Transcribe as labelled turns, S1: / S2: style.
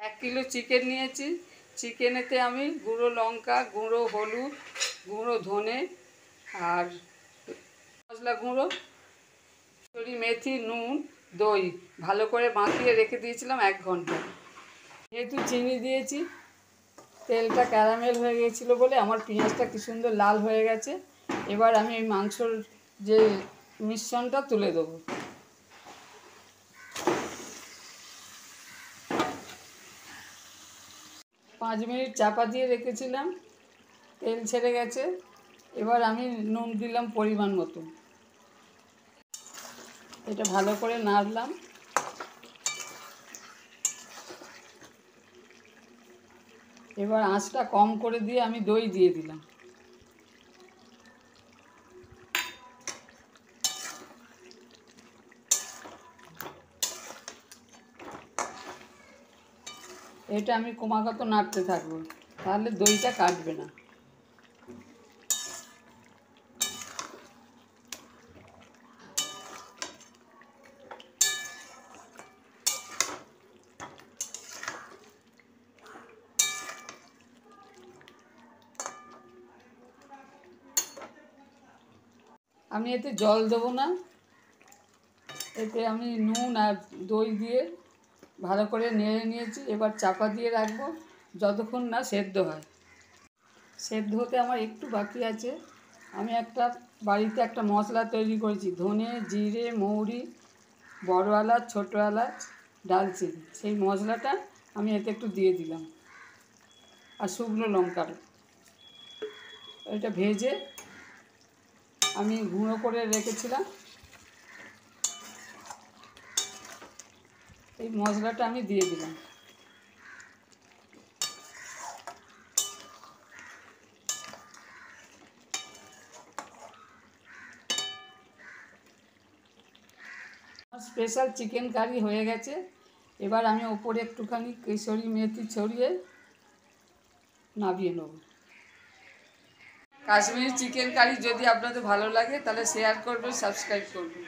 S1: 1 kilo chicken নিয়েছি। চিকেনেতে আমি গুঁড়ো লঙ্কা, গুঁড়ো হলুদ, গুঁড়ো ধনে আর মশলা গুঁড়ো, কসুরি মেথি, নুন, দই ভালো করে মাখিয়ে রেখে দিয়েছিলাম 1 ঘন্টা। যেহেতু চিনি দিয়েছি, তেলটা ক্যারামেল হয়ে গিয়েছিলো বলে আমার পেঁয়াজটা কি সুন্দর লাল হয়ে গেছে। এবার আমি এই মাংসর যে মিশ্রণটা তুলে দেবো। পাঁচ মিনিট চাপা দিয়ে রেখেছিলাম, তেল ছেড়ে গেছে। এবার আমি নুন দিলাম পরিমাণ মতো, এটা ভালো করে নাড়লাম। এবার আঁচটা কম করে দিয়ে আমি দই দিয়ে দিলাম। এটা আমি ক্রমাগত নাড়তে থাকবো, তাহলে দইটা কাটবে না। আমি এতে জল দেবো না, এতে আমি নুন আর দই দিয়ে ভালো করে নেড়ে নিয়েছি। এবার চাপা দিয়ে রাখবো যতক্ষণ না সেদ্ধ হয়। সেদ্ধ হতে আমার একটু বাকি আছে। আমি বাড়িতে একটা মশলা তৈরি করেছি, ধনে, জিরে, মৌরি, বড় এলাচ, ছোটো এলাচ, ডালচিনি। সেই মশলাটা আমি এতে একটু দিয়ে দিলাম, আর শুকনো লঙ্কার। এটা ভেজে আমি গুঁড়ো করে রেখেছিলাম, এই মশলাটা আমি দিয়ে দিলাম। স্পেশাল চিকেন কারি হয়ে গেছে। এবার আমি ওপরে একটুখানি কসুরি মেথি ছড়িয়ে নামিয়ে নেব। কাশ্মীরি চিকেন কারি যদি আপনাদের ভালো লাগে তাহলে শেয়ার করবেন, সাবস্ক্রাইব করবেন।